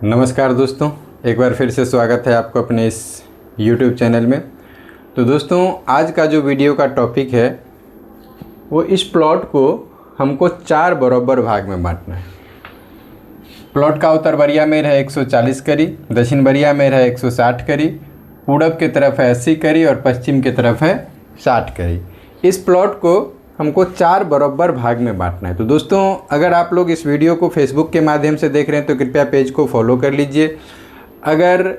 नमस्कार दोस्तों, एक बार फिर से स्वागत है आपको अपने इस YouTube चैनल में। तो दोस्तों, आज का जो वीडियो का टॉपिक है वो इस प्लॉट को हमको 4 बराबर भाग में बांटना है। प्लॉट का उत्तर बरिया में है 140 करी, दक्षिण बरिया में है 160 करी, पूरब की तरफ है 80 करी और पश्चिम की तरफ है 60 करी। इस प्लॉट को हमको 4 बराबर भाग में बांटना है। तो दोस्तों, अगर आप लोग इस वीडियो को फेसबुक के माध्यम से देख रहे हैं तो कृपया पेज को फॉलो कर लीजिए। अगर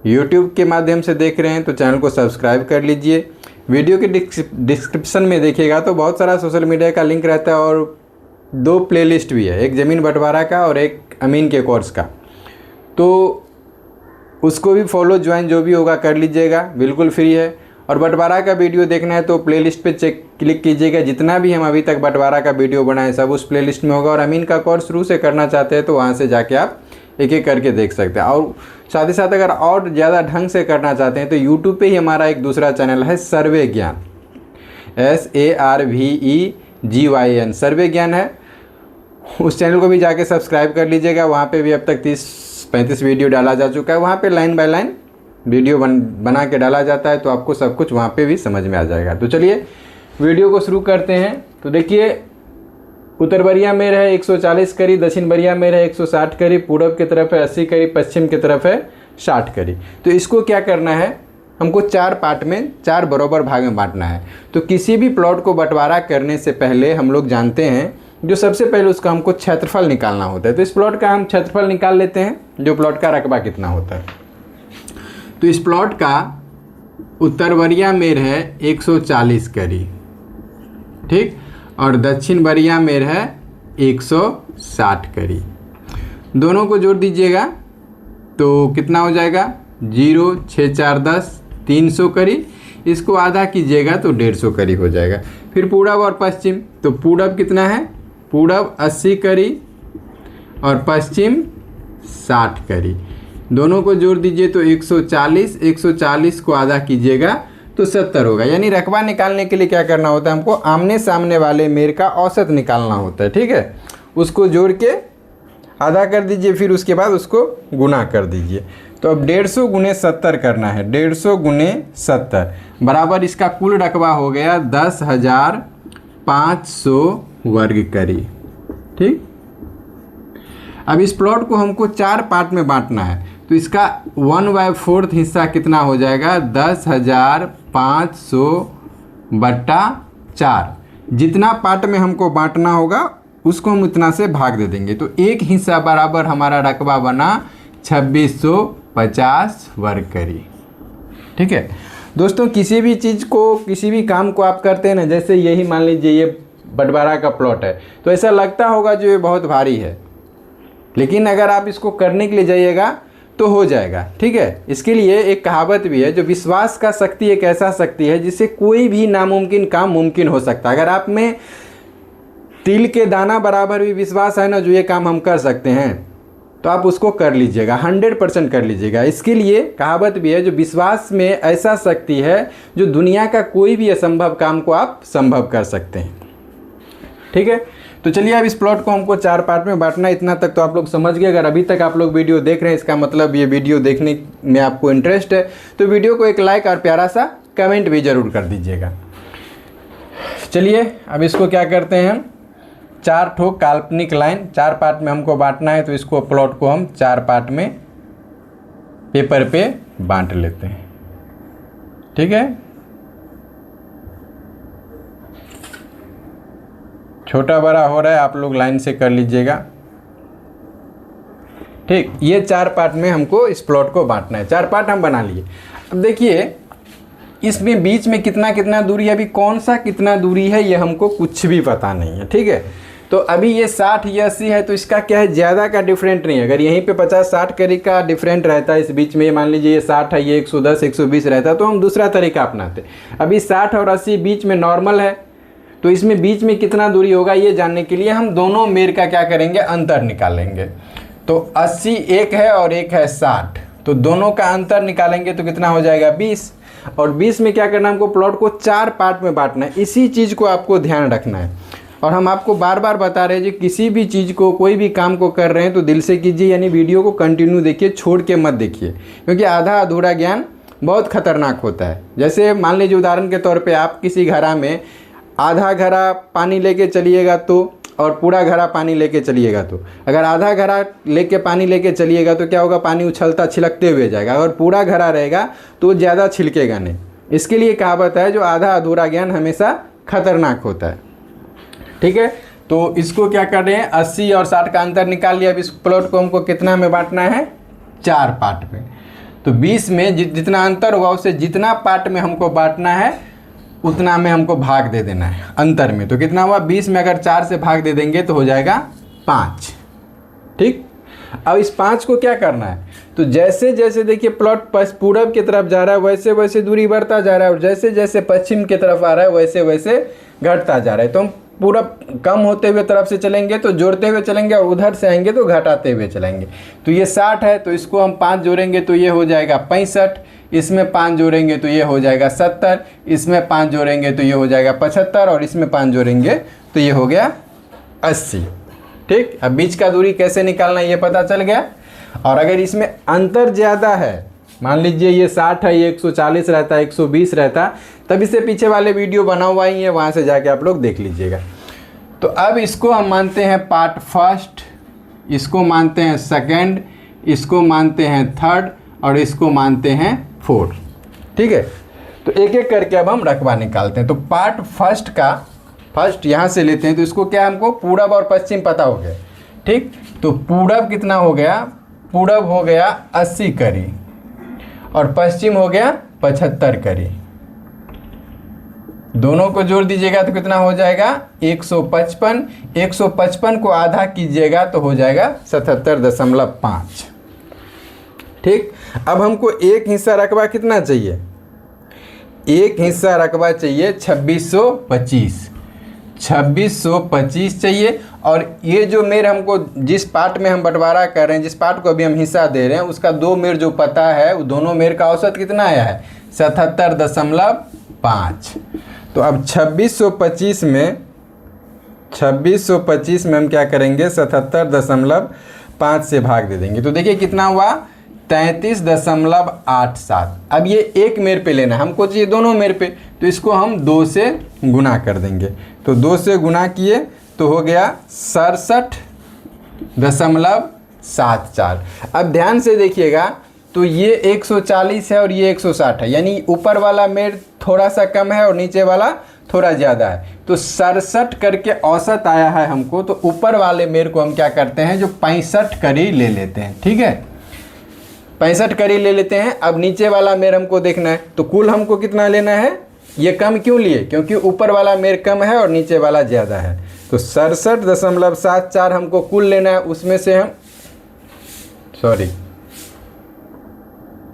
यूट्यूब के माध्यम से देख रहे हैं तो चैनल को सब्सक्राइब कर लीजिए। वीडियो के डिस्क्रिप्शन में देखिएगा तो बहुत सारा सोशल मीडिया का लिंक रहता है और 2 प्लेलिस्ट भी है, एक ज़मीन बंटवारा का और एक अमीन के कोर्स का। तो उसको भी फॉलो ज्वाइन जो भी होगा कर लीजिएगा, बिल्कुल फ्री है। और बंटवारा का वीडियो देखना है तो प्लेलिस्ट पे क्लिक कीजिएगा। जितना भी हम अभी तक बंटवारा का वीडियो बनाए सब उस प्लेलिस्ट में होगा। और अमीन का कोर्स शुरू से करना चाहते हैं तो वहाँ से जाके आप एक एक करके देख सकते हैं। और साथ ही साथ अगर और ज़्यादा ढंग से करना चाहते हैं तो यूट्यूब पे ही हमारा एक दूसरा चैनल है सर्वे ज्ञान, SARVEGYN सर्वे ज्ञान है। उस चैनल को भी जाके सब्सक्राइब कर लीजिएगा। वहाँ पे भी अब तक 30-35 वीडियो डाला जा चुका है। वहाँ पे लाइन बाय लाइन वीडियो बना के डाला जाता है, तो आपको सब कुछ वहाँ पे भी समझ में आ जाएगा। तो चलिए वीडियो को शुरू करते हैं। तो देखिए, उत्तर बरिया में है 140 करी, दक्षिण बरिया में है 160 करी, पूरब की तरफ है 80 करी, पश्चिम की तरफ है 60 करी। तो इसको क्या करना है, हमको 4 पार्ट में 4 बराबर भाग में बांटना है। तो किसी भी प्लॉट को बंटवारा करने से पहले हम लोग जानते हैं जो सबसे पहले उसका हमको क्षेत्रफल निकालना होता है। तो इस प्लॉट का हम क्षेत्रफल निकाल लेते हैं, जो प्लॉट का रकबा कितना होता है। तो इस प्लॉट का उत्तर बरिया में है 140 करी, ठीक, और दक्षिण बरिया में है 160 करी। दोनों को जोड़ दीजिएगा तो कितना हो जाएगा, 0 6 4 10 300 करी। इसको आधा कीजिएगा तो 150 करी हो जाएगा। फिर पूरब और पश्चिम, तो पूरब कितना है, पूरब 80 करी और पश्चिम 60 करी। दोनों को जोड़ दीजिए तो 140 को आधा कीजिएगा तो 70 होगा। यानी रकबा निकालने के लिए क्या करना होता है, हमको आमने सामने वाले मेर का औसत निकालना होता है, ठीक है। उसको जोड़ के आधा कर दीजिए, फिर उसके बाद उसको गुना कर दीजिए। तो अब 150 गुने 70 करना है। 150 गुने 70 बराबर इसका कुल रकबा हो गया 10,500 वर्ग करी, ठीक। अब इस प्लॉट को हमको 4 पार्ट में बांटना है। तो इसका 1/4 हिस्सा कितना हो जाएगा, 10,500 बट्टा 4। जितना पार्ट में हमको बांटना होगा उसको हम उतना से भाग दे देंगे। तो एक हिस्सा बराबर हमारा रकबा बना 2650 वर्ग करी, ठीक है। दोस्तों, किसी भी चीज़ को, किसी भी काम को आप करते हैं ना, जैसे यही मान लीजिए ये बंटवारा का प्लॉट है, तो ऐसा लगता होगा जो ये बहुत भारी है, लेकिन अगर आप इसको करने के लिए जाइएगा तो हो जाएगा, ठीक है। इसके लिए एक कहावत भी है, जो विश्वास का शक्ति एक ऐसा शक्ति है जिससे कोई भी नामुमकिन काम मुमकिन हो सकता है। अगर आप में तिल के दाना बराबर भी विश्वास है ना, जो ये काम हम कर सकते हैं, तो आप उसको कर लीजिएगा, 100% कर लीजिएगा। इसके लिए कहावत भी है, जो विश्वास में ऐसा शक्ति है जो दुनिया का कोई भी असंभव काम को आप संभव कर सकते हैं, ठीक है। तो चलिए, अब इस प्लॉट को हमको 4 पार्ट में बांटना है। इतना तक तो आप लोग समझ गए। अगर अभी तक आप लोग वीडियो देख रहे हैं, इसका मतलब ये वीडियो देखने में आपको इंटरेस्ट है, तो वीडियो को एक लाइक और प्यारा सा कमेंट भी ज़रूर कर दीजिएगा। चलिए, अब इसको क्या करते हैं हम, 4 ठो काल्पनिक लाइन 4 पार्ट में हमको बांटना है। तो इसको प्लॉट को हम 4 पार्ट में पेपर पे बांट लेते हैं, ठीक है। छोटा बड़ा हो रहा है, आप लोग लाइन से कर लीजिएगा, ठीक। ये 4 पार्ट में हमको इस प्लॉट को बांटना है। 4 पार्ट हम बना लिए। अब देखिए, इसमें बीच में कितना कितना दूरी है, अभी कौन सा कितना दूरी है ये हमको कुछ भी पता नहीं है, ठीक है। तो अभी ये 60 ये 80 है, तो इसका क्या है, ज़्यादा का डिफरेंट नहीं है। अगर यहीं पे 50-60 करी का डिफरेंट रहता है इस बीच में, मान लीजिए ये 60 है, ये 110 120 रहता है, तो हम दूसरा तरीका अपनाते। अभी 60 और 80 बीच में नॉर्मल है, तो इसमें बीच में कितना दूरी होगा ये जानने के लिए हम दोनों मेर का क्या करेंगे, अंतर निकालेंगे। तो 80 एक है और एक है 60, तो दोनों का अंतर निकालेंगे तो कितना हो जाएगा, 20। और 20 में क्या करना है, हमको प्लॉट को 4 पार्ट में बांटना है। इसी चीज़ को आपको ध्यान रखना है। और हम आपको बार बार बता रहे हैं जी, किसी भी चीज़ को, कोई भी काम को कर रहे हैं तो दिल से कीजिए, यानी वीडियो को कंटिन्यू देखिए, छोड़ के मत देखिए, क्योंकि आधा अधूरा ज्ञान बहुत खतरनाक होता है। जैसे मान लीजिए उदाहरण के तौर पे आप किसी घड़ा में आधा घड़ा पानी लेके चलिएगा तो, और पूरा घड़ा पानी लेके चलिएगा तो, अगर आधा घड़ा लेके पानी लेके चलिएगा तो क्या होगा, पानी उछलता छिलकते हुए जाएगा। अगर पूरा घड़ा रहेगा तो ज़्यादा छिलकेगा नहीं। इसके लिए कहावत है, जो आधा अधूरा ज्ञान हमेशा खतरनाक होता है। ठीक है, तो इसको क्या कर रहे हैं, 80 और 60 का अंतर निकाल लिया। अब इस प्लॉट को हमको कितना में बांटना है, 4 पार्ट में। तो 20 में जितना अंतर होगा उससे जितना पार्ट में हमको बांटना है उतना में हमको भाग दे देना है अंतर में। तो कितना हुआ, 20 में अगर 4 से भाग दे देंगे तो हो जाएगा 5। ठीक, अब इस 5 को क्या करना है, तो जैसे जैसे देखिए प्लॉट पूरब की तरफ जा रहा है वैसे वैसे दूरी बढ़ता जा रहा है, और जैसे जैसे पश्चिम की तरफ आ रहा है वैसे वैसे घटता जा रहा है। तो हम पूरा कम होते हुए तरफ से चलेंगे तो जोड़ते हुए चलेंगे, और उधर से आएंगे तो घटाते हुए चलेंगे। तो ये 60 है, तो इसको हम 5 जोड़ेंगे तो ये हो जाएगा 65, इसमें 5 जोड़ेंगे तो ये हो जाएगा 70, इसमें 5 जोड़ेंगे तो ये हो जाएगा 75, और इसमें 5 जोड़ेंगे तो ये हो गया 80। ठीक, अब बीच का दूरी कैसे निकालना है ये पता चल गया। और अगर इसमें अंतर ज़्यादा है, मान लीजिए ये 60 है, ये 140 रहता, 120 रहता, तब इससे पीछे वाले वीडियो बना हुआ ही है, वहाँ से जाके आप लोग देख लीजिएगा। तो अब इसको हम मानते हैं पार्ट फर्स्ट, इसको मानते हैं सेकंड, इसको मानते हैं थर्ड, और इसको मानते हैं फोर्थ। ठीक है, तो एक एक करके अब हम रकबा निकालते हैं। तो पार्ट फर्स्ट का फर्स्ट यहाँ से लेते हैं, तो इसको क्या हमको पूरब और पश्चिम पता हो गया। ठीक, तो पूरब कितना हो गया, पूरब हो गया 80 करी, और पश्चिम हो गया 75 करी। दोनों को जोड़ दीजिएगा तो कितना हो जाएगा, 155। 155 को आधा कीजिएगा तो हो जाएगा 77.5। ठीक, अब हमको एक हिस्सा रकबा कितना चाहिए, एक हिस्सा रकबा चाहिए 2625। 2625 चाहिए। और ये जो मेर हमको जिस पार्ट में हम बंटवारा कर रहे हैं, जिस पार्ट को अभी हम हिस्सा दे रहे हैं, उसका 2 मेर जो पता है, वो दोनों मेर का औसत कितना आया है, 77.5। तो अब 2625 में हम क्या करेंगे, 77.5 से भाग दे देंगे। तो देखिए कितना हुआ, 33.87। अब ये एक मेर पे लेना है, हमको चाहिए दोनों मेर पे, तो इसको हम 2 से गुना कर देंगे। तो 2 से गुना किए तो हो गया 67.74। अब ध्यान से देखिएगा, तो ये 140 है और ये 160 है, यानी ऊपर वाला मेर थोड़ा सा कम है और नीचे वाला थोड़ा ज़्यादा है। तो 67 करके औसत आया है हमको, तो ऊपर वाले मेर को हम क्या करते हैं, जो 65 करी ले लेते हैं। ठीक है, 65 करी ले लेते हैं। अब नीचे वाला मेर हमको देखना है, तो कुल हमको कितना लेना है, ये कम क्यों लिए, क्योंकि ऊपर वाला मेर कम है और नीचे वाला ज़्यादा है। तो 67.74 हमको कुल लेना है, उसमें से हम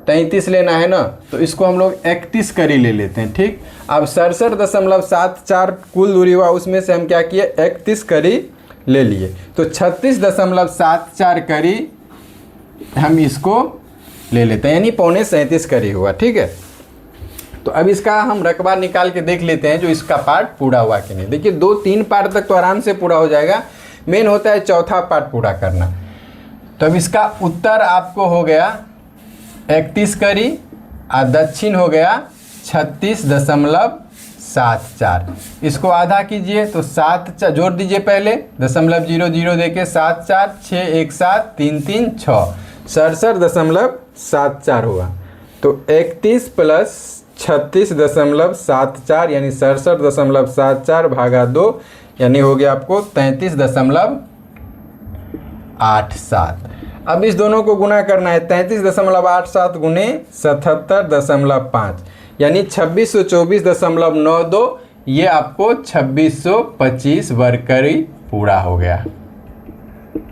33 लेना है ना, तो इसको हम लोग 31 करी ले लेते हैं। ठीक, अब 67.74 कुल दूरी हुआ, उसमें से हम क्या किए, 31 करी ले लिए। तो 36.74 करी हम इसको ले लेते हैं, यानी 37.25 करी हुआ। ठीक है, तो अब इसका हम रकबा निकाल के देख लेते हैं, जो इसका पार्ट पूरा हुआ कि नहीं। देखिए 2-3 पार्ट तक तो आराम से पूरा हो जाएगा, मेन होता है चौथा पार्ट पूरा करना। तो अब इसका उत्तर आपको हो गया 31 करी, और दक्षिण हो गया 36.74। इसको आधा कीजिए तो 7 जोड़ दीजिए, पहले 0.00 देके 7 4 6 1 7 3 3 6 67.74 हुआ। तो 31 प्लस 36.74 यानी 67.74 भागा 2, यानी हो गया आपको 33.87। अब इस दोनों को गुना करना है, 33.87 गुने 77.5 यानी 2624.92। ये आपको 2625 वर्ग करी पूरा हो गया।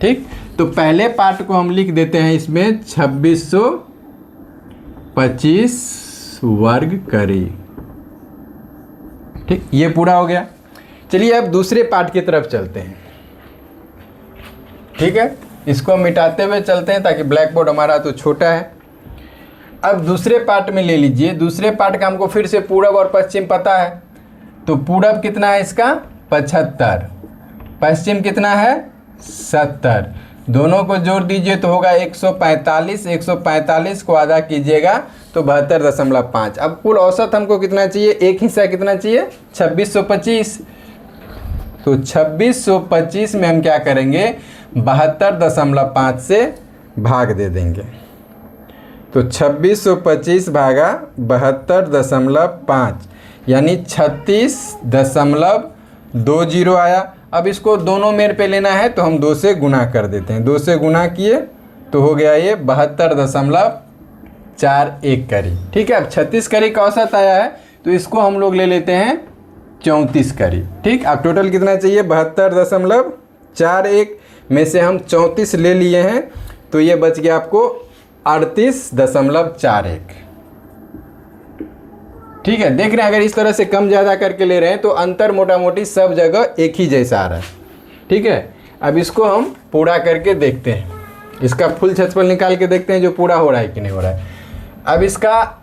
ठीक, तो पहले पार्ट को हम लिख देते हैं इसमें 2625 वर्ग करी। ठीक, ये पूरा हो गया। चलिए अब दूसरे पार्ट की तरफ चलते हैं। ठीक है, इसको मिटाते हुए चलते हैं ताकि ब्लैक बोर्ड हमारा तो छोटा है। अब दूसरे पार्ट में ले लीजिए, दूसरे पार्ट का हमको फिर से पूरब और पश्चिम पता है। तो पूरब कितना है इसका 75, पश्चिम कितना है 70, दोनों को जोड़ दीजिए तो होगा 145, 145 को आधा कीजिएगा तो 72.5। अब कुल औसत हमको कितना चाहिए, एक हिस्सा कितना चाहिए 2625, तो 2625 में हम क्या करेंगे 72.5 से भाग दे देंगे, तो 2625 भागा 72.5 यानी 36.20 आया। अब इसको दोनों मेर पे लेना है तो हम 2 से गुना कर देते हैं, 2 से गुना किए तो हो गया ये 72.41 करी। ठीक है, अब 36 करी का औसत आया है तो इसको हम लोग ले लेते हैं 34 करी। ठीक, अब टोटल कितना चाहिए 72.41 में से हम 34 ले लिए हैं तो ये बच गया आपको 38.41। ठीक है, देख रहे हैं अगर इस तरह से कम ज़्यादा करके ले रहे हैं तो अंतर मोटा मोटी सब जगह एक ही जैसा आ रहा है। ठीक है, अब इसको हम पूरा करके देखते हैं, इसका फुल क्षेत्रफल निकाल के देखते हैं जो पूरा हो रहा है कि नहीं हो रहा है। अब इसका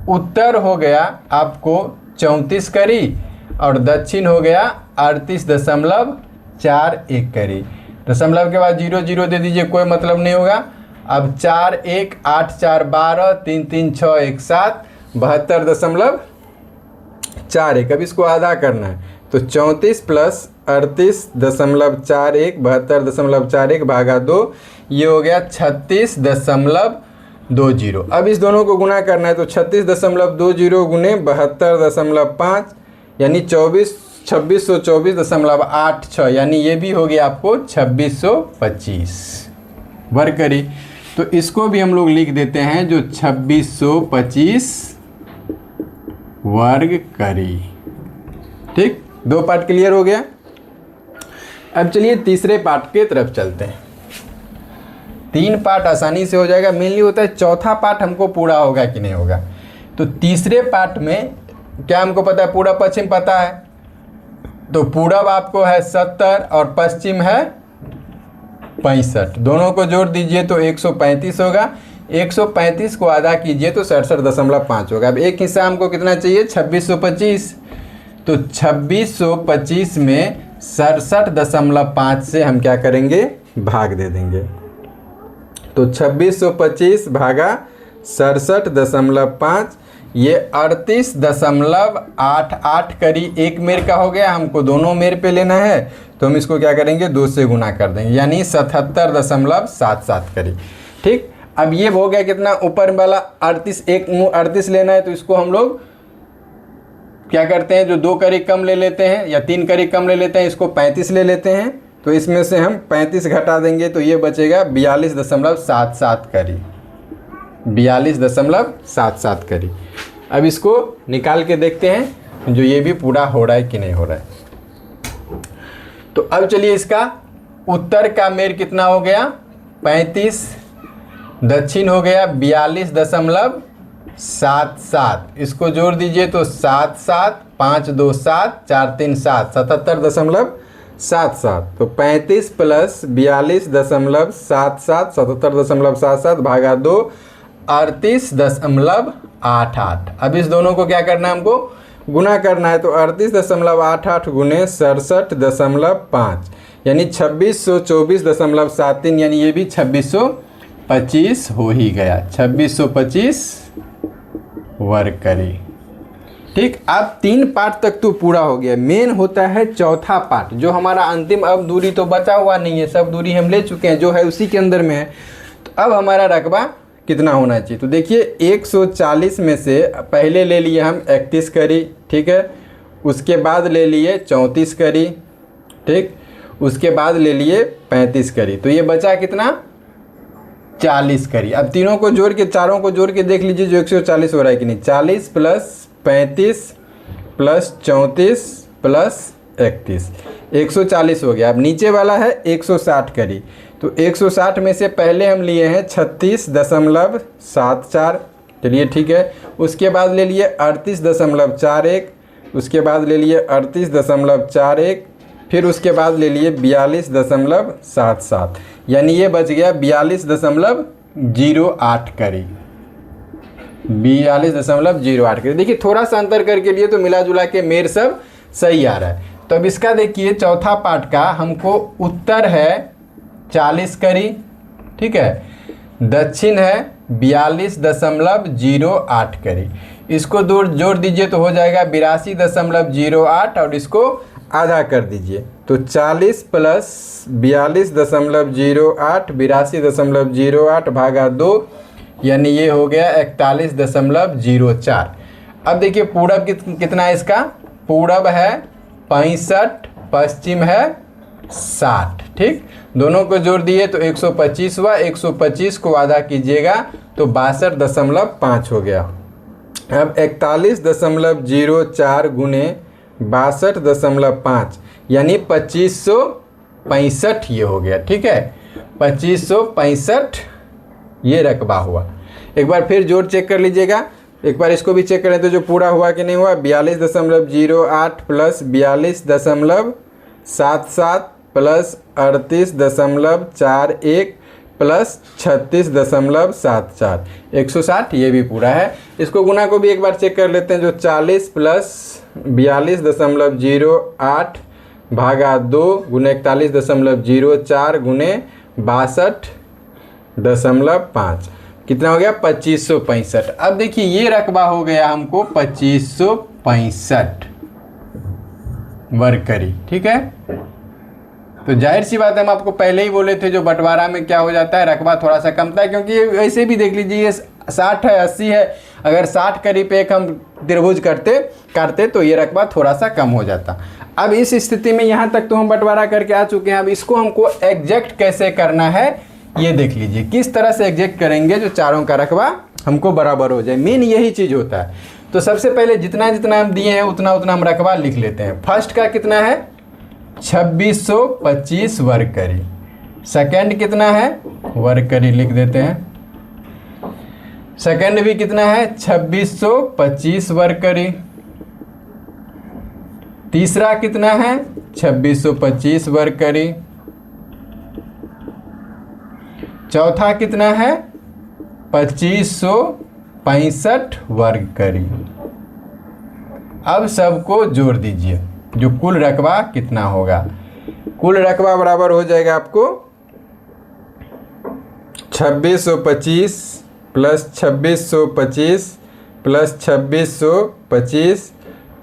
उत्तर हो गया आपको 34 करी और दक्षिण हो गया 38.41 करी। दशमलव के बाद 0 0 दे दीजिए, कोई मतलब नहीं होगा। अब 4 1 8 4 12 3 3 6 1 7 72.41। अब इसको आधा करना है तो 34 प्लस 38.41 72.41 भागा 2, ये हो गया 36.20। अब इस दोनों को गुना करना है तो 36.20 गुने 72.5 यानी 2624.86 यानी ये भी हो गया आपको 2625 वर्ग करी। तो इसको भी हम लोग लिख देते हैं जो 2625 वर्ग करी। ठीक, 2 पार्ट क्लियर हो गया। अब चलिए तीसरे पार्ट के तरफ चलते हैं। 3 पार्ट आसानी से हो जाएगा, मेनली होता है चौथा पार्ट हमको पूरा होगा कि नहीं होगा। तो तीसरे पार्ट में क्या हमको पता है, पूरा पश्चिम पता है, तो पूरब आपको है 70 और पश्चिम है 65, दोनों को जोड़ दीजिए तो 135 होगा, 135 को आधा कीजिए तो 67.5 होगा। अब एक हिस्सा हमको कितना चाहिए 2625, तो 2625 में 67.5 से हम क्या करेंगे भाग दे देंगे, तो 2625 भागा 67.5 ये 38.88 करी। एक मेर का हो गया, हमको दोनों मेर पे लेना है तो हम इसको क्या करेंगे 2 से गुना कर देंगे यानी 77.77 करी। ठीक, अब ये हो गया कितना ऊपर वाला 38, एक मुँह 38 लेना है तो इसको हम लोग क्या करते हैं जो 2 करी कम ले लेते हैं या 3 करी कम ले लेते हैं, इसको 35 ले लेते हैं तो इसमें से हम 35 घटा देंगे तो ये बचेगा 42.77 करी, 42.77 करी। अब इसको निकाल के देखते हैं जो ये भी पूरा हो रहा है कि नहीं हो रहा है। तो अब चलिए इसका उत्तर का मेर कितना हो गया 35, दक्षिण हो गया 42.77, इसको जोड़ दीजिए तो 7 7 5 2 7 4 3 7 77.77, तो 35 प्लस 42.77 77.77 भागा 2 38.88। अब इस दोनों को क्या करना है हमको गुना करना है तो 38.88 गुने 67.5 यानी 2624.73 यानी ये भी 2625 हो ही गया, 2625 वर्ग करी। ठीक, अब 3 पार्ट तक तो पूरा हो गया, मेन होता है चौथा पार्ट जो हमारा अंतिम। अब दूरी तो बचा हुआ नहीं है, सब दूरी हम ले चुके हैं, जो है उसी के अंदर में है। तो अब हमारा रकबा कितना होना चाहिए, तो देखिए 140 में से पहले ले लिए हम 31 करी, ठीक है, उसके बाद ले लिए 34 करी, ठीक, उसके बाद ले लिए 35 करी, तो ये बचा कितना 40 करी। अब तीनों को जोड़ के चारों को जोड़ के देख लीजिए जो 140 हो रहा है कि नहीं, 40 प्लस 35 प्लस 34 प्लस 31 140 हो गया। अब नीचे वाला है 160 करी, तो 160 में से पहले हम लिए हैं 36.74, चलिए ठीक है, उसके बाद ले लिए 38.41, उसके बाद ले लिए 38.41, फिर उसके बाद ले लिए 42.77 यानी ये बच गया 42.08 करी, 42.08 करी। देखिए थोड़ा सा अंतर करके लिए तो मिला जुला के मेर सब सही आ रहा है। तो अब इसका देखिए चौथा पार्ट का हमको उत्तर है 40 करी, ठीक है, दक्षिण है 42.08 करी। इसको जोड़ दीजिए तो हो जाएगा 82.08 और इसको आधा कर दीजिए तो 40 प्लस 42.08 82.08 भागा 2 यानी ये हो गया 41.04। अब देखिए पूरब कितना है इसका, पूरब है 65, पश्चिम है 60, ठीक। दोनों को जोड़ दिए तो 125 हुआ, 125 को आधा कीजिएगा तो 62.5 हो गया। अब 41.04 गुने 62.5 यानी 2565 ये हो गया, ठीक है, 2565 ये रकबा हुआ। एक बार फिर जोड़ चेक कर लीजिएगा, एक बार इसको भी चेक करें तो जो पूरा हुआ कि नहीं हुआ, 42.08 प्लस 42.77 प्लस 38.41 प्लस 36.74 160 ये भी पूरा है। इसको गुना को भी एक बार चेक कर लेते हैं, जो 40 प्लस 42.08 भागा 2 गुने 41.04 गुने 62.5 कितना हो गया 2565। अब देखिए ये रकबा हो गया हमको 2565 वर्ग करी, ठीक है। तो जाहिर सी बात है, हम आपको पहले ही बोले थे जो बंटवारा में क्या हो जाता है, रकबा थोड़ा सा कमता है, क्योंकि वैसे भी देख लीजिए ये 60 है 80 है, अगर 60 करीब पे एक हम त्रिभुज काटते तो ये रकबा थोड़ा सा कम हो जाता। अब इस स्थिति में यहाँ तक तो हम बंटवारा करके आ चुके हैं। अब इसको हमको एग्जैक्ट कैसे करना है ये देख लीजिए, किस तरह से एग्जैक्ट करेंगे जो चारों का रकबा हमको बराबर हो जाए, मेन यही चीज़ होता है। तो सबसे पहले जितना जितना हम दिए हैं उतना उतना हम रकबा लिख लेते हैं। फर्स्ट का कितना है 2625 वर्ग करी, सेकंड कितना है वर्ग करी लिख देते हैं, सेकंड भी कितना है 2625 वर्ग करी, तीसरा कितना है 2625 वर्ग करी, चौथा कितना है 2565 वर्ग करी। अब सबको जोड़ दीजिए, जो कुल रकबा कितना होगा, कुल रकबा बराबर हो जाएगा आपको 2625 प्लस 2625 प्लस 2625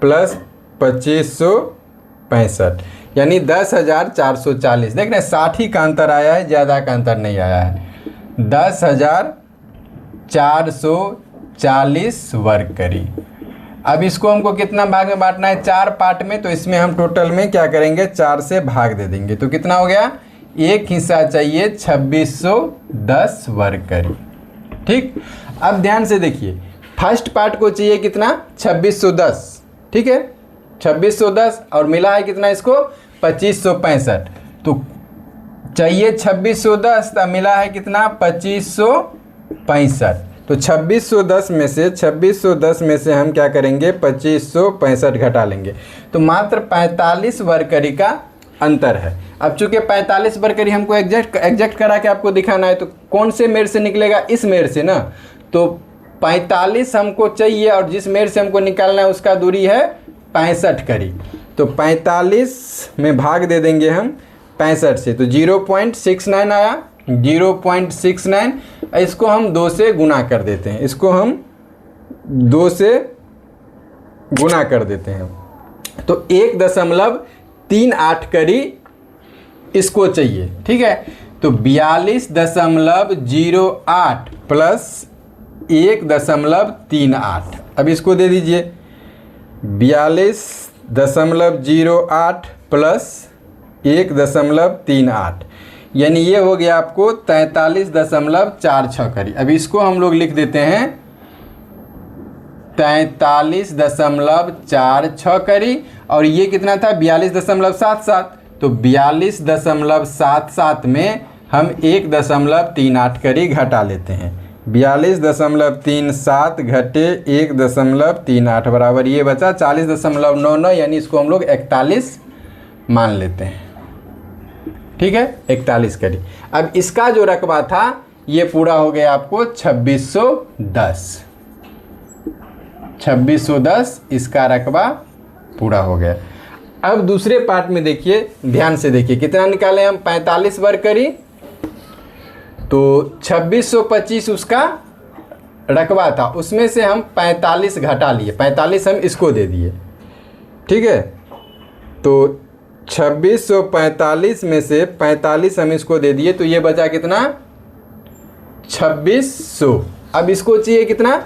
प्लस 2565 यानी 10,440। देख रहे हैं 60 ही का अंतर आया है, ज़्यादा का अंतर नहीं आया है। 10,440 वर्ग करी। अब इसको हमको कितना भाग में बांटना है, 4 पार्ट में, तो इसमें हम टोटल में क्या करेंगे 4 से भाग दे देंगे। तो कितना हो गया, एक हिस्सा चाहिए 2610 वर्ग करी, ठीक। अब ध्यान से देखिए, फर्स्ट पार्ट को चाहिए कितना 2610, ठीक है, 2610 और मिला है कितना इसको 2565, तो चाहिए 2610 तो मिला है कितना 2565। तो 2610 में से हम क्या करेंगे 2565 घटा लेंगे, तो मात्र 45 वर्ग करी का अंतर है। अब चूंकि 45 वर्ग करी हमको एग्जैक्ट करा के आपको दिखाना है, तो कौन से मेड़ से निकलेगा, इस मेड़ से ना। तो 45 हमको चाहिए और जिस मेड़ से हमको निकालना है उसका दूरी है 65 करी, तो 45 में भाग दे देंगे हम 65 से, तो 0.69 आया, 0.69। इसको हम 2 से गुना कर देते हैं, इसको हम 2 से गुना कर देते हैं, तो 1.38 करी इसको चाहिए, ठीक है। तो 42.08 प्लस 1.38, अब इसको दे दीजिए 42.08 प्लस 1.38 यानी ये हो गया आपको 43.46 करी। अब इसको हम लोग लिख देते हैं 43.46 करी, और ये कितना था 42.77, तो 42.77 में हम 1.38 करी घटा लेते हैं। 42.37 घटे 1.38 बराबर ये बचा 40.99, यानी इसको हम लोग 41 मान लेते हैं, ठीक है, 41 करी। अब इसका जो रकबा था ये पूरा हो गया आपको 2610 इसका रकबा पूरा हो गया। अब दूसरे पार्ट में देखिए, ध्यान से देखिए कितना निकाले हम, 45 वर्ग करी तो 2625 उसका रकबा था, उसमें से हम 45 घटा लिए, 45 हम इसको दे दिए, ठीक है। तो 2645 में से 45 हम इसको दे दिए तो ये बचा कितना, 2600। अब इसको चाहिए कितना,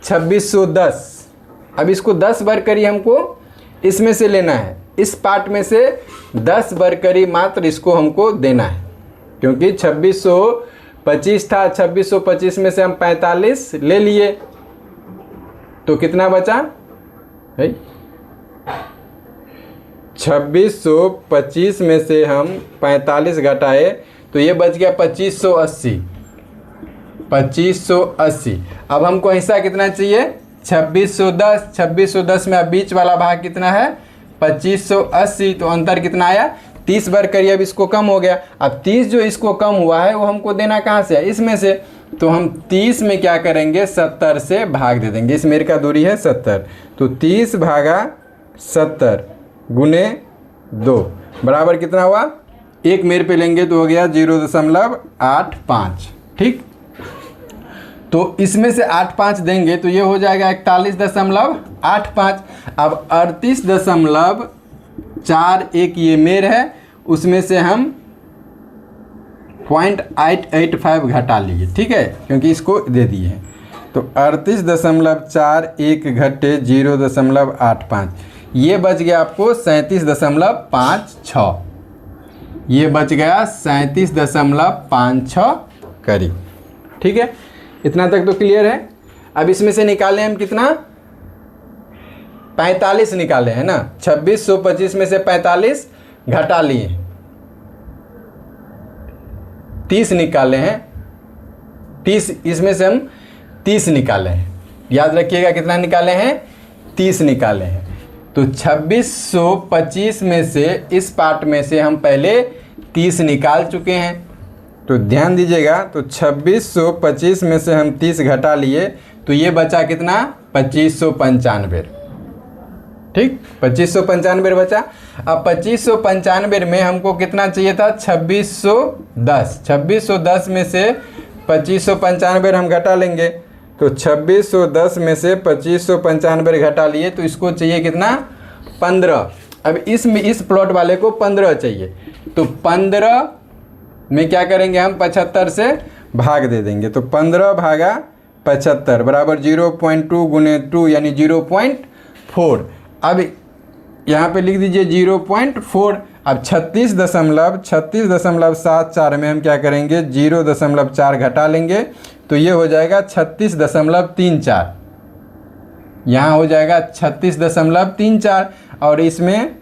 2610। अब इसको 10 वर्ग करी हमको इसमें से लेना है, इस पार्ट में से 10 वर्ग करी मात्र इसको हमको देना है, क्योंकि 2625 था, 2625 में से हम 45 ले लिए तो कितना बचा है, 2625 में से हम 45 घटाए तो ये बच गया 2580। 2580। अब हमको हिस्सा कितना चाहिए, 2610। 2610 में अब बीच वाला भाग कितना है, 2580। तो अंतर कितना आया, 30 वर्ग करिए। अब इसको कम हो गया, अब 30 जो इसको कम हुआ है वो हमको देना कहाँ से है, इसमें से। तो हम 30 में क्या करेंगे, 70 से भाग दे देंगे। इस मेर का दूरी है 70, तो 30 भागा 70 गुने 2 बराबर कितना हुआ, एक मेर पे लेंगे तो हो गया 0.85। ठीक, तो इसमें से 85 देंगे तो ये हो जाएगा 41.85। अब 38.41 ये मेर है, उसमें से हम 0.885 घटा लिए, ठीक है, क्योंकि इसको दे दिए हैं। तो 38.41 घटे 0.85, ये बच गया आपको 37.56। ये बच गया 37.56 करीब, ठीक है। इतना तक तो क्लियर है। अब इसमें से निकालें हम कितना, 45 निकाले हैं ना, 2625 में से 45 घटा लिए, 30 निकाले हैं, 30 इसमें से हम 30 निकाले हैं, याद रखिएगा कितना निकाले हैं, 30 निकाले हैं। तो 2625 में से इस पार्ट में से हम पहले 30 निकाल चुके हैं, तो ध्यान दीजिएगा। तो 2625 में से हम 30 घटा लिए तो ये बचा कितना, 2595। ठीक, 2595 बचा। अब 2595 में हमको कितना चाहिए था, 2610। 2610 में से 2595 हम घटा लेंगे, तो 2610 में से 2595 घटा लिए तो इसको चाहिए कितना, 15। अब इसमें इस प्लॉट वाले को 15 चाहिए, तो 15 में क्या करेंगे हम, 75 से भाग दे देंगे। तो 15 भागा 75 बराबर 0.2 गुने 2 यानी 0.4। अब यहाँ पे लिख दीजिए 0.4। अब 36.74 में हम क्या करेंगे, 0.4 घटा लेंगे तो ये हो जाएगा 36.34। यहाँ हो जाएगा 36.34 और इसमें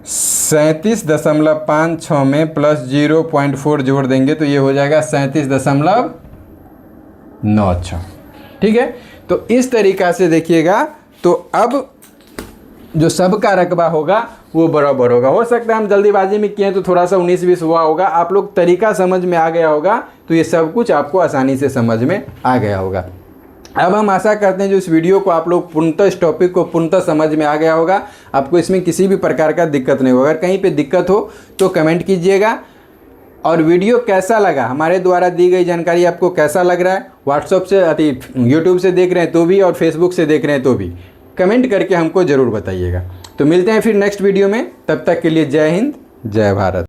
37.56 में प्लस 0.4 जोड़ देंगे तो ये हो जाएगा 37.96। ठीक है, तो इस तरीक़ा से देखिएगा। तो अब जो सबका रकबा होगा वो बराबर होगा। हो सकता है हम जल्दीबाजी में किए तो थोड़ा सा 19-20 हुआ होगा, आप लोग तरीका समझ में आ गया होगा तो ये सब कुछ आपको आसानी से समझ में आ गया होगा। अब हम आशा करते हैं जो इस वीडियो को आप लोग पूर्णतः, इस टॉपिक को पूर्णतः समझ में आ गया होगा, आपको इसमें किसी भी प्रकार का दिक्कत नहीं होगा। अगर कहीं पे दिक्कत हो तो कमेंट कीजिएगा। और वीडियो कैसा लगा, हमारे द्वारा दी गई जानकारी आपको कैसा लग रहा है, व्हाट्सएप से, यूट्यूब से देख रहे हैं तो भी और फेसबुक से देख रहे हैं तो भी कमेंट करके हमको ज़रूर बताइएगा। तो मिलते हैं फिर नेक्स्ट वीडियो में, तब तक के लिए जय हिंद, जय भारत।